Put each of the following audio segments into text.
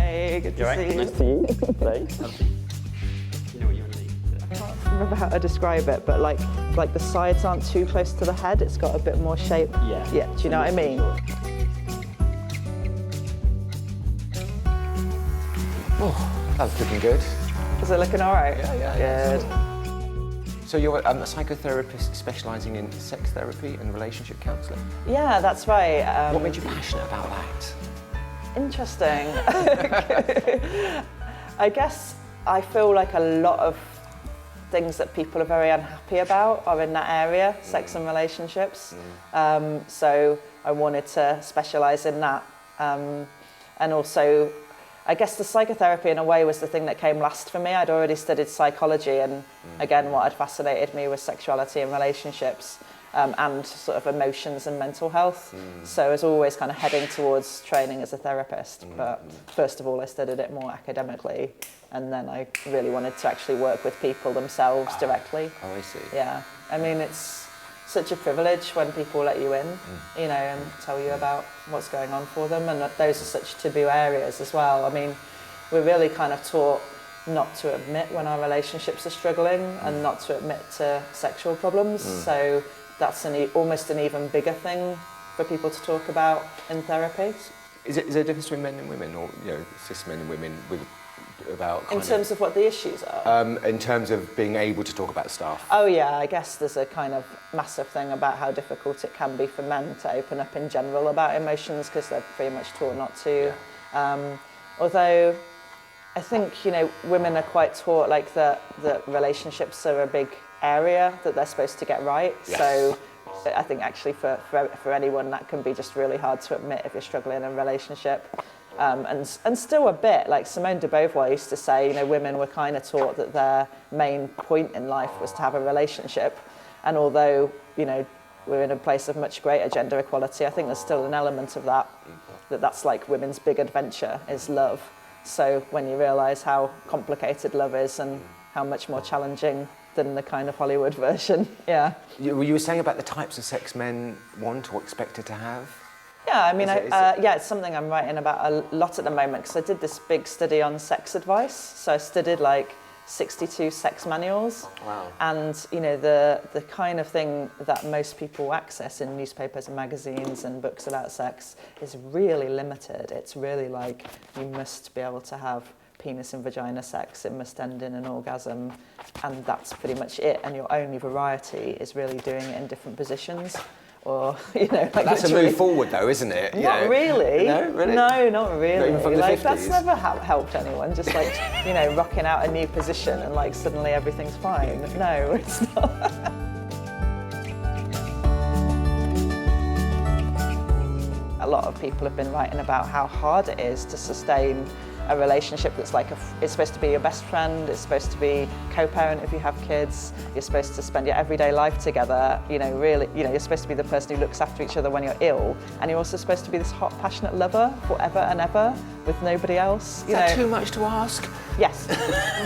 Hi, good to see you. Nice to see you. Hello. You know what you want to do. I can't remember how to describe it, but like the sides aren't too close to the head. It's got a bit more shape. Yeah. Yeah. Do you know what I mean? Oh, that was looking good. Is it looking all right? Yeah. Good. So you're a psychotherapist specialising in sex therapy and relationship counselling. Yeah, that's right. What made you passionate about that? Interesting. I guess I feel like a lot of things that people are very unhappy about are in that area, sex and relationships. So I wanted to specialise in that. And also, I guess the psychotherapy in a way was the thing that came last for me. I'd already studied psychology, and again, what had fascinated me was sexuality and relationships. And sort of emotions and mental health. So I was always kind of heading towards training as a therapist. But first of all, I studied it more academically, and then I really wanted to actually work with people themselves directly. Oh, I see. Yeah, I mean, it's such a privilege when people let you in, you know, and tell you about what's going on for them, and those are such taboo areas as well. I mean, we're really kind of taught not to admit when our relationships are struggling and not to admit to sexual problems. So that's almost an even bigger thing for people to talk about in therapy. Is there a difference between men and women, or cis men and women, about in terms of what the issues are? In terms of being able to talk about stuff. Oh yeah, I guess there's a kind of massive thing about how difficult it can be for men to open up in general about emotions because they're pretty much taught not to. Although I think women are quite taught like that relationships are a big area that they're supposed to get right. Yes. So I think actually for anyone that can be just really hard to admit if you're struggling in a relationship. And still a bit, like Simone de Beauvoir used to say, women were kind of taught that their main point in life was to have a relationship. And although, we're in a place of much greater gender equality, I think there's still an element of that's like women's big adventure is love. So when you realise how complicated love is and how much more challenging than the kind of Hollywood version, yeah. You were saying about the types of sex men want or expected to have? Yeah, I mean, it's something I'm writing about a lot at the moment because I did this big study on sex advice. So I studied like 62 sex manuals. Wow. And, the kind of thing that most people access in newspapers and magazines and books about sex is really limited. It's really like you must be able to have penis and vagina sex, it must end in an orgasm, and that's pretty much it. And your only variety is really doing it in different positions. Or, like that's a move forward though, isn't it? Not really. No, really? No, not really. Not even from the 50s? That's never helped anyone, just like, rocking out a new position and like suddenly everything's fine. No, it's not. A lot of people have been writing about how hard it is to sustain a relationship that's like it's supposed to be your best friend, it's supposed to be co-parent if you have kids, you're supposed to spend your everyday life together, really, you're supposed to be the person who looks after each other when you're ill, and you're also supposed to be this hot, passionate lover forever and ever with nobody else. Is that too much to ask? Yes,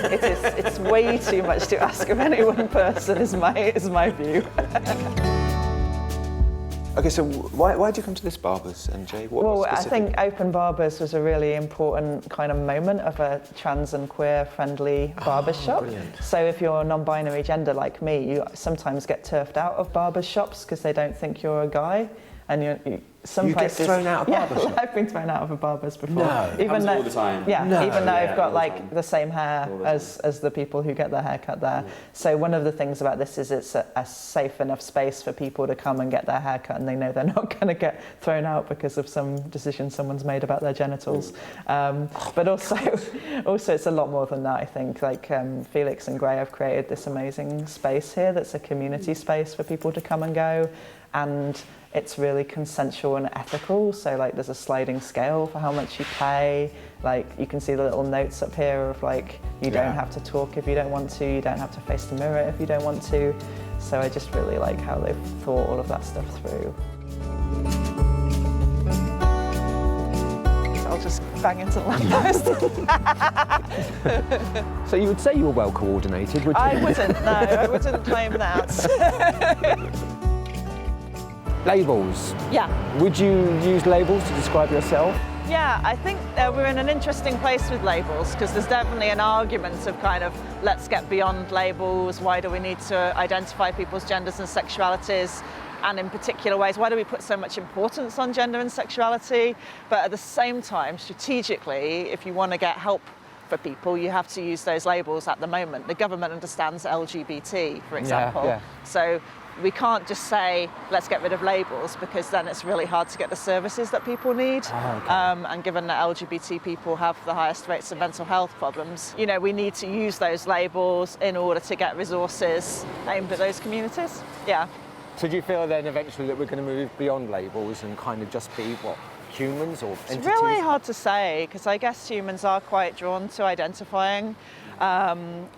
it is. It's way too much to ask of any one person, is my view. Okay, so why did you come to this Barbers, MJ? Well, I think Open Barbers was a really important kind of moment of a trans and queer friendly barber shop. Brilliant. So if you're non-binary gender like me, you sometimes get turfed out of barber shops because they don't think you're a guy. And some places get thrown out of barber shops? I've been thrown out of a barber's before. No. Even all the time. Yeah, No. even though I've got all like the time. the same hair as the people who get their hair cut there. So one of the things about this is it's a safe enough space for people to come and get their hair cut, and they know they're not going to get thrown out because of some decision someone's made about their genitals. But also it's a lot more than that, I think. Like Felix and Gray have created this amazing space here that's a community space for people to come and go, and it's really consensual and ethical. So like there's a sliding scale for how much you pay. Like you can see the little notes up here of like, you don't have to talk if you don't want to, you don't have to face the mirror if you don't want to. So I just really like how they've thought all of that stuff through. I'll just bang into the lamppost. So you would say you were well coordinated, would you? I wouldn't claim that. Labels. Yeah. Would you use labels to describe yourself? Yeah, I think we're in an interesting place with labels because there's definitely an argument of kind of let's get beyond labels. Why do we need to identify people's genders and sexualities? And in particular ways, why do we put so much importance on gender and sexuality? But at the same time, strategically, if you want to get help for people, you have to use those labels at the moment. The government understands LGBT, for example. Yeah. So we can't just say, let's get rid of labels, because then it's really hard to get the services that people need. Oh, okay. And given that LGBT people have the highest rates of mental health problems, you know, we need to use those labels in order to get resources aimed at those communities. Yeah. So do you feel then eventually that we're going to move beyond labels and kind of just be, what, humans or entities? It's really hard to say, because I guess humans are quite drawn to identifying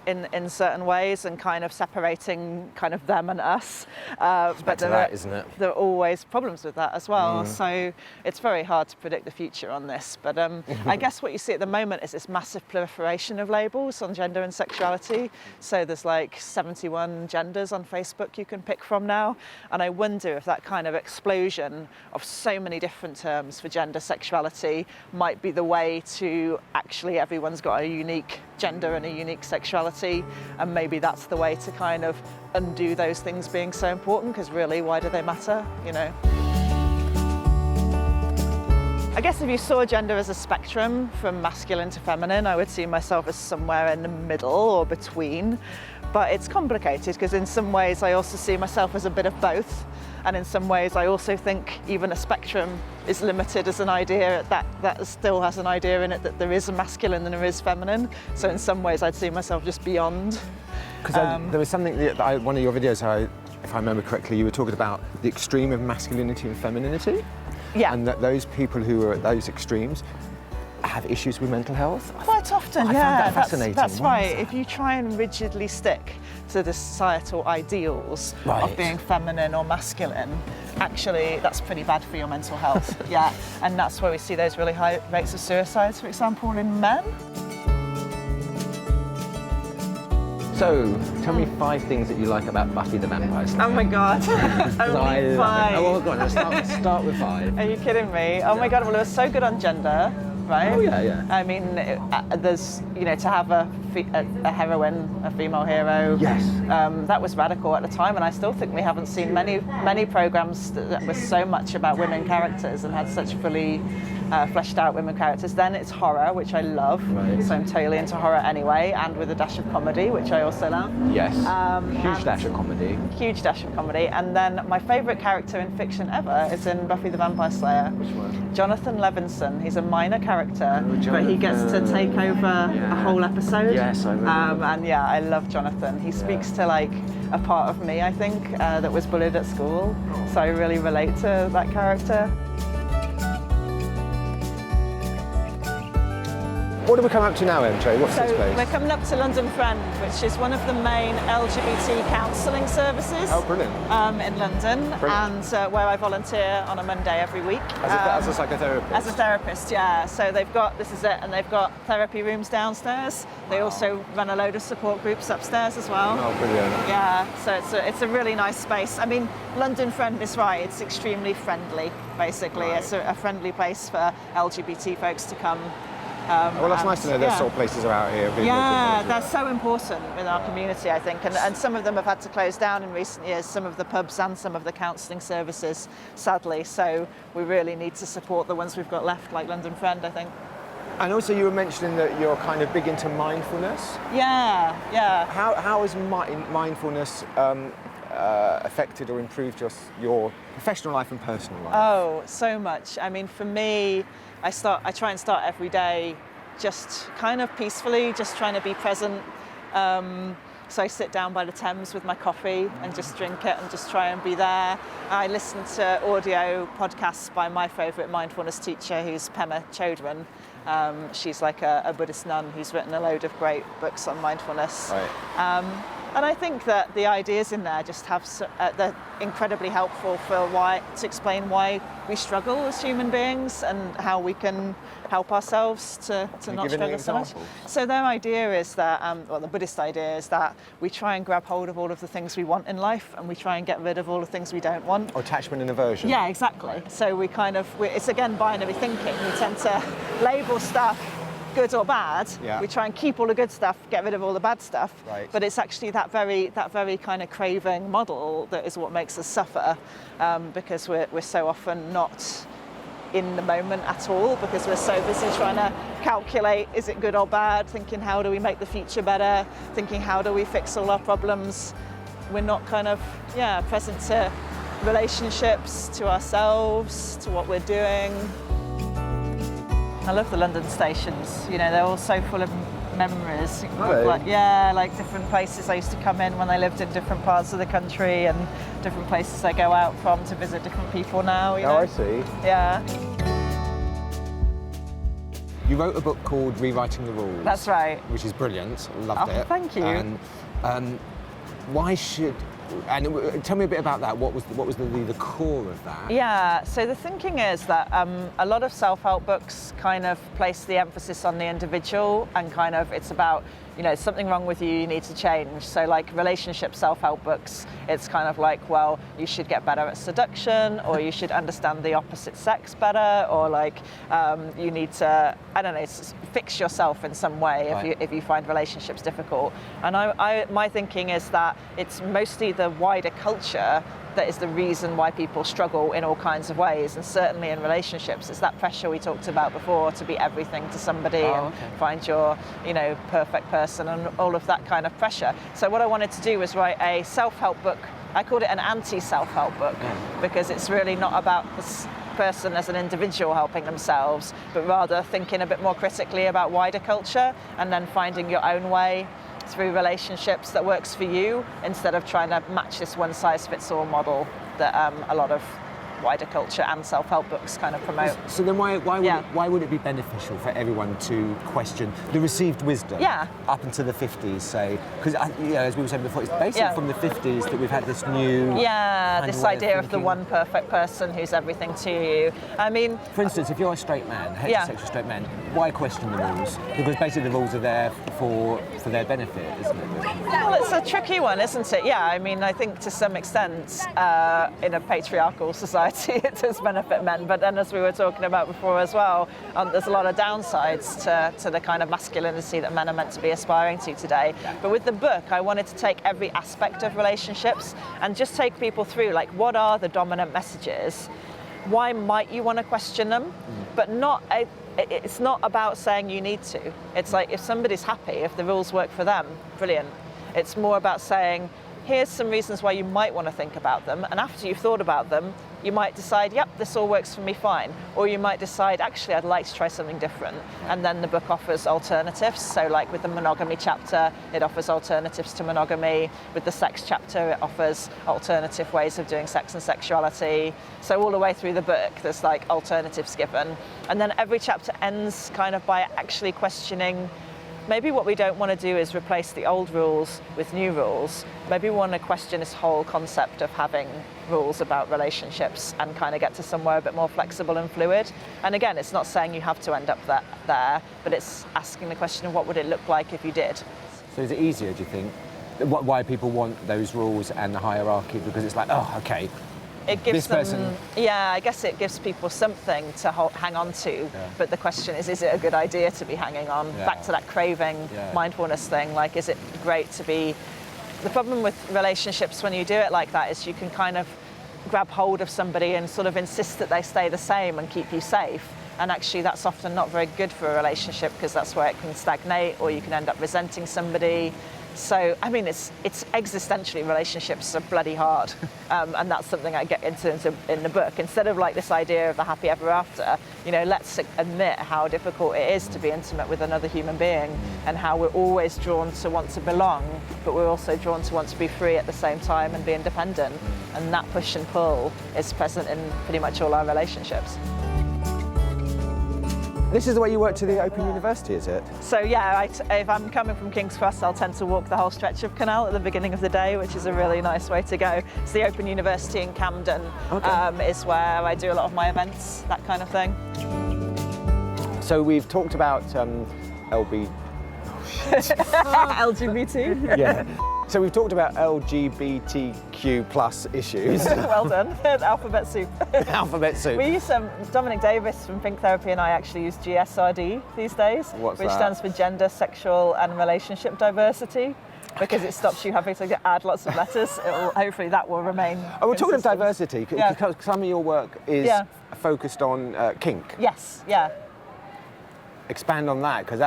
in certain ways and kind of separating kind of them and us. But that, isn't it? There are always problems with that as well. So it's very hard to predict the future on this. But I guess what you see at the moment is this massive proliferation of labels on gender and sexuality. So there's like 71 genders on Facebook you can pick from now. And I wonder if that kind of explosion of so many different terms for gender, sexuality might be the way to actually everyone's got a unique gender and a unique sexuality, and maybe that's the way to kind of undo those things being so important, because really, why do they matter, you know? I guess if you saw gender as a spectrum from masculine to feminine, I would see myself as somewhere in the middle or between, but it's complicated because in some ways I also see myself as a bit of both. And in some ways, I also think even a spectrum is limited as an idea that still has an idea in it that there is a masculine and there is feminine. So in some ways, I'd see myself just beyond. Because there was something that one of your videos, if I remember correctly, you were talking about the extreme of masculinity and femininity. Yeah. And that those people who are at those extremes have issues with mental health. Quite often, I yeah. found that fascinating. That's right. If you try and rigidly stick to the societal ideals of being feminine or masculine, actually that's pretty bad for your mental health. Yeah, and that's where we see those really high rates of suicides, for example, in men. So, tell me 5 things that you like about Buffy the Vampire Slayer. Oh my God, only 5. Oh, well, go on, let's start with 5. Are you kidding me? Oh my God, well it was so good on gender. Right? Oh yeah. I mean, there's, you know, to have a heroine, a female hero. Yes. That was radical at the time, and I still think we haven't seen many programs that were so much about women characters and had such fully fleshed out women characters. Then it's horror, which I love. Right. So I'm totally into horror anyway, and with a dash of comedy, which I also love. Yes. Huge dash of comedy. Huge dash of comedy. And then my favourite character in fiction ever is in Buffy the Vampire Slayer. Which one? Jonathan Levinson. He's a minor character, but he gets to take over a whole episode. Yes, I remember. And yeah, I love Jonathan. He speaks to like a part of me, I think, that was bullied at school. So I really relate to that character. What do we come up to now, MJ? What's this place? We're coming up to London Friend, which is one of the main LGBT counselling services. Oh, brilliant. In London, brilliant. And where I volunteer on a Monday every week. As a psychotherapist? As a therapist, yeah. So they've got, this is it, and they've got therapy rooms downstairs. They also run a load of support groups upstairs as well. Oh, brilliant. Yeah, so it's a really nice space. I mean, London Friend is right, it's extremely friendly, basically. Right. It's a friendly place for LGBT folks to come. Well, that's nice to know those sort of places are out here. Yeah, they're so important in our community, I think. And some of them have had to close down in recent years, some of the pubs and some of the counselling services, sadly. So we really need to support the ones we've got left, like London Friend, I think. And also you were mentioning that you're kind of big into mindfulness. Yeah. How has mindfulness affected or improved your professional life and personal life? Oh, so much. I mean, for me, I try and start every day just kind of peacefully, just trying to be present. So I sit down by the Thames with my coffee and just drink it and just try and be there. I listen to audio podcasts by my favourite mindfulness teacher, who's Pema Chodron. She's like a Buddhist nun who's written a load of great books on mindfulness. Right. And I think that the ideas in there just have they're incredibly helpful for to explain why we struggle as human beings and how we can help ourselves to not struggle so much. So their idea is that, the Buddhist idea is that we try and grab hold of all of the things we want in life, and we try and get rid of all the things we don't want. Or attachment and aversion. Yeah, exactly. So it's again binary thinking. We tend to label stuff good or bad. We try and keep all the good stuff, get rid of all the bad stuff. Right. But it's actually that very kind of craving model that is what makes us suffer, because we're so often not in the moment at all, because we're so busy trying to calculate, is it good or bad, thinking how do we make the future better, thinking how do we fix all our problems. We're not kind of present to relationships, to ourselves, to what we're doing. I love the London stations. They're all so full of memories. Like different places I used to come in when I lived in different parts of the country, and different places I go out from to visit different people now. You know? I see. Yeah. You wrote a book called Rewriting the Rules. That's right. Which is brilliant. Loved it. Thank you. And why should? And tell me a bit about that. What was the core of that? Yeah, so the thinking is that a lot of self-help books kind of place the emphasis on the individual, and kind of it's about, something wrong with you need to change. So like relationship self-help books, it's kind of like, well, you should get better at seduction, or you should understand the opposite sex better, or like you need to, fix yourself in some way if you find relationships difficult. And my thinking is that it's mostly the wider culture that is the reason why people struggle in all kinds of ways, and certainly in relationships. It's that pressure we talked about before to be everything to somebody and find your, perfect person, and all of that kind of pressure. So what I wanted to do was write a self-help book. I called it an anti-self-help book because it's really not about this person as an individual helping themselves, but rather thinking a bit more critically about wider culture, and then finding your own way through relationships that works for you, instead of trying to match this one-size-fits-all model that a lot of wider culture and self-help books kind of promote. So then why would it be beneficial for everyone to question the received wisdom up until the 50s, say? Because, as we were saying before, it's basically from the 50s that we've had this new... this idea of the one perfect person who's everything to you. I mean... For instance, if you're a straight man, heterosexual straight man, why question the rules? Because basically the rules are there for their benefit, isn't it? Well, it's a tricky one, isn't it? Yeah, I mean, I think to some extent, in a patriarchal society, it does benefit men, but then as we were talking about before as well, there's a lot of downsides to the kind of masculinity that men are meant to be aspiring to today. But with the book, I wanted to take every aspect of relationships and just take people through, like, what are the dominant messages? Why might you want to question them? But it's not about saying you need to. It's like, if somebody's happy, if the rules work for them, brilliant. It's more about saying, here's some reasons why you might want to think about them, and after you've thought about them, you might decide, yep, this all works for me fine. Or you might decide, actually, I'd like to try something different. And then the book offers alternatives. So like with the monogamy chapter, it offers alternatives to monogamy. With the sex chapter, it offers alternative ways of doing sex and sexuality. So all the way through the book, there's like alternatives given. And then every chapter ends kind of by actually questioning, maybe what we don't want to do is replace the old rules with new rules. Maybe we want to question this whole concept of having rules about relationships and kind of get to somewhere a bit more flexible and fluid. And again, it's not saying you have to end up there, but it's asking the question of what would it look like if you did. So is it easier, do you think? Why people want those rules and the hierarchy? Because it's like, oh, okay. It gives this person... I guess it gives people something to hang on to, but the question is it a good idea to be hanging on? Back to that craving, mindfulness thing, like, is it great to be... The problem with relationships when you do it like that is you can kind of grab hold of somebody and sort of insist that they stay the same and keep you safe. And actually that's often not very good for a relationship, because that's where it can stagnate, or you can end up resenting somebody. So, I mean, it's existentially, relationships are bloody hard. And that's something I get into in the book. Instead of like this idea of the happy ever after, let's admit how difficult it is to be intimate with another human being, and how we're always drawn to want to belong, but we're also drawn to want to be free at the same time and be independent. And that push and pull is present in pretty much all our relationships. This is the way you work to the Open University, is it? So yeah, if I'm coming from King's Cross, I'll tend to walk the whole stretch of canal at the beginning of the day, which is a really nice way to go. So the Open University in Camden is where I do a lot of my events, that kind of thing. So we've talked about LGBT. Yeah. So we've talked about LGBTQ plus issues. Well done. Alphabet soup. Alphabet soup. We use Dominic Davis from Pink Therapy and I actually use GSRD these days, which stands for Gender, Sexual and Relationship Diversity, because it stops you having to add lots of letters. Hopefully that will remain. Oh, we're talking of diversity, because some of your work is focused on kink. Yes, yeah. Expand on that, because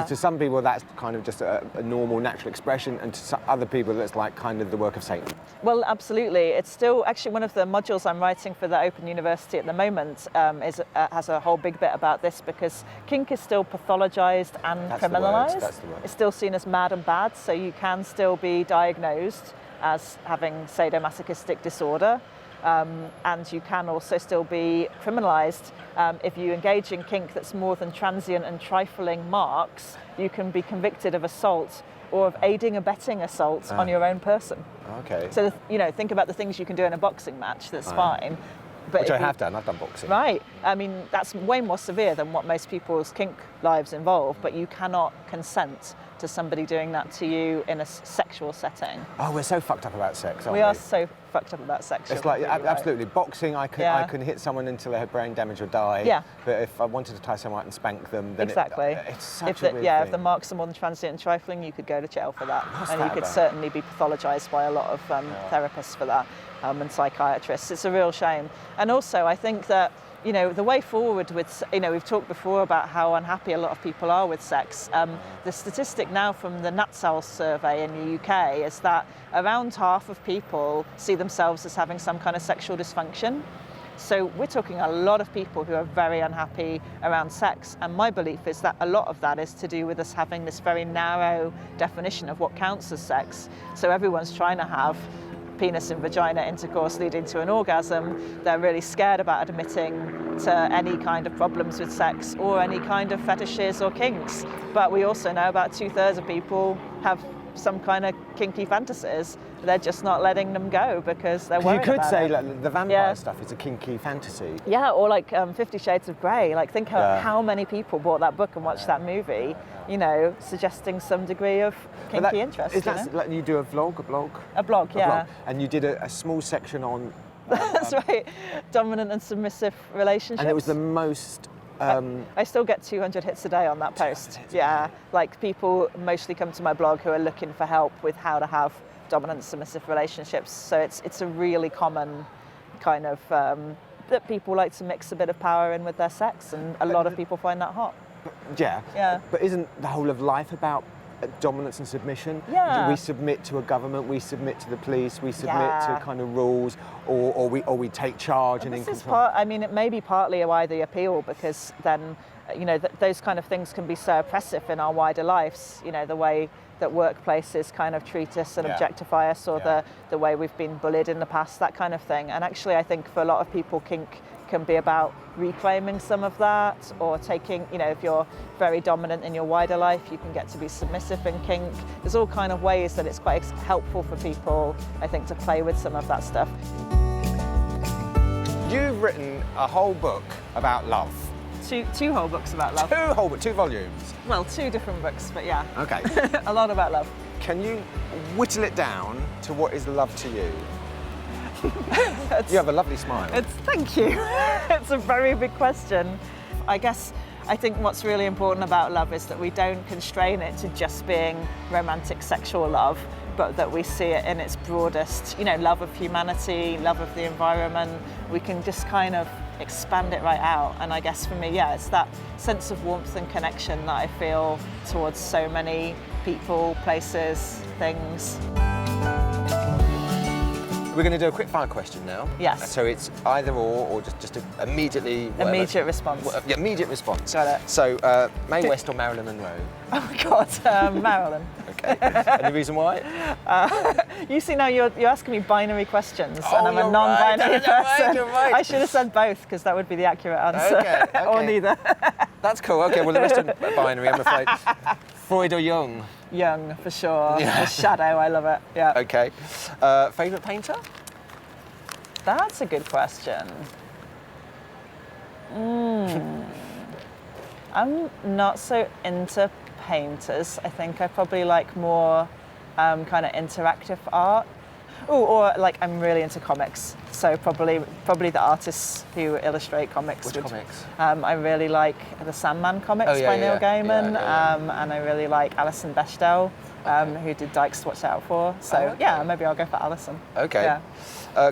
to some people that's kind of just a normal, natural expression, and to some other people that's like kind of the work of Satan. Well, absolutely. It's still actually one of the modules I'm writing for the Open University at the moment has a whole big bit about this, because kink is still pathologized and criminalized. That's the word. It's still seen as mad and bad, so you can still be diagnosed as having sadomasochistic disorder. And you can also still be criminalised. If you engage in kink that's more than transient and trifling marks, you can be convicted of assault or of aiding abetting assault on your own person. Okay. So, think about the things you can do in a boxing match, that's fine. But which I have done, I've done boxing. Right, I mean, that's way more severe than what most people's kink lives involve, but you cannot consent to somebody doing that to you in a sexual setting. Oh, we're so fucked up about sex, aren't we? We are so fucked up about sex. It's like, absolutely, boxing, I can hit someone until they have brain damage or die, but if I wanted to tie someone out and spank them, then it's such a weird thing. If the marks are more than transient and trifling, you could go to jail for that. You could certainly be pathologised by a lot of therapists for that. And psychiatrists. It's a real shame. And also, I think that, the way forward with, we've talked before about how unhappy a lot of people are with sex. The statistic now from the Natsal survey in the UK is that around half of people see themselves as having some kind of sexual dysfunction. So we're talking a lot of people who are very unhappy around sex. And my belief is that a lot of that is to do with us having this very narrow definition of what counts as sex. So everyone's trying to have penis and vagina intercourse leading to an orgasm. They're really scared about admitting to any kind of problems with sex or any kind of fetishes or kinks. But we also know about 2/3 of people have some kind of kinky fantasies. They're just not letting them go because they're worried about it. You could say like the vampire stuff is a kinky fantasy. Yeah, or like 50 Shades of Grey. Like think how many people bought that book and watched that movie, suggesting some degree of kinky interest. Is that like you do a blog? A blog, yeah. And you did a small section on... That's right, dominant and submissive relationships. And it was the most... I still get 200 hits a day on that post. Yeah, like people mostly come to my blog who are looking for help with how to have dominant submissive relationships. So it's a really common kind of that people like to mix a bit of power in with their sex, and a lot of people find that hot. Yeah. But isn't the whole of life about dominance and submission? Yeah. We submit to a government, we submit to the police, we submit to kind of rules, or we take charge and in control. It may be partly why the appeal, because then, those kind of things can be so oppressive in our wider lives. The way that workplaces kind of treat us and objectify us, or the way we've been bullied in the past, that kind of thing. And actually, I think for a lot of people, kink can be about reclaiming some of that, or taking, if you're very dominant in your wider life, you can get to be submissive in kink. There's all kind of ways that it's quite helpful for people, I think, to play with some of that stuff. You've written a whole book about love. Two whole books about love. 2 volumes. Well, 2 different books, but yeah. Okay. A lot about love. Can you whittle it down to what is love to you? You have a lovely smile. Thank you. It's a very big question. I think what's really important about love is that we don't constrain it to just being romantic sexual love, but that we see it in its broadest, love of humanity, love of the environment. We can just kind of expand it right out. And I guess for me, it's that sense of warmth and connection that I feel towards so many people, places, things. We're going to do a quick fire question now. Yes. So it's either or just immediately. Whatever. Immediate response. Yeah, immediate response. Got it. So Mae West or Marilyn Monroe? Oh my God, Marilyn. Okay. Any reason why? You see now you're asking me binary questions, Oh, and I'm a you're non-binary right, you're right, person. you're right. I should have said both because that would be the accurate answer, Okay, or okay. neither. That's cool. Okay. Well, the rest are binary, I'm afraid. Freud or Jung? Young, for sure. Yeah. The shadow, I love it. Yeah. Okay. Favourite painter? That's a good question. I'm not so into painters. I think I probably like more kind of interactive art. Ooh, or like I'm really into comics. So probably the artists who illustrate comics. Which comics? I really like the Sandman comics by Neil Gaiman, and I really like Alison Bechdel, who did Dykes Watch Out For. So yeah, maybe I'll go for Alison. Okay. Yeah.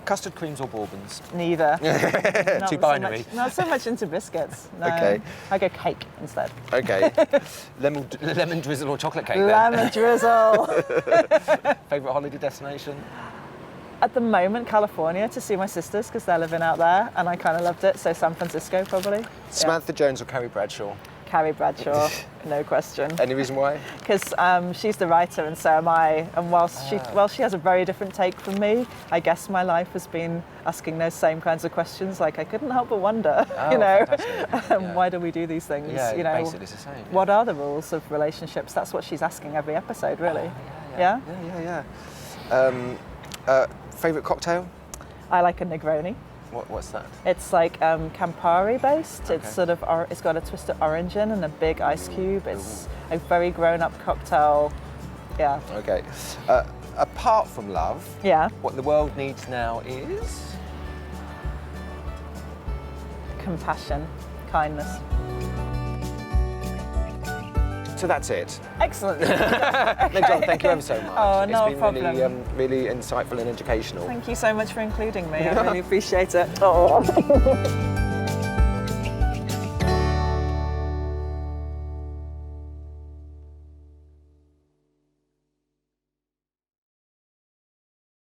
Custard creams or bourbons? Neither. Too binary. Not so much into biscuits. No. Okay. I go cake instead. Okay. lemon drizzle or chocolate cake then? Lemon drizzle. Favourite holiday destination? At the moment, California, to see my sisters because they're living out there, and I kind of loved it. So San Francisco probably. Samantha Jones or Carrie Bradshaw? Carrie Bradshaw, no question. Any reason why? Because she's the writer and so am I. And whilst she has a very different take from me, I guess my life has been asking those same kinds of questions. Like I couldn't help but wonder, why do we do these things? Yeah, you know, basically it's the same. What are the rules of relationships? That's what she's asking every episode, really. Yeah. Favourite cocktail? I like a Negroni. What's that? It's like Campari based. Okay. It's sort of it's got a twist of orange in and a big ice cube. It's a very grown-up cocktail. Yeah. Okay. Apart from love, Yeah. what the world needs now is Compassion, kindness. So that's it. Excellent. Meg-John, thank you ever so much. Oh, no It's been problem. really insightful and educational. Thank you so much for including me. I really appreciate it. Oh.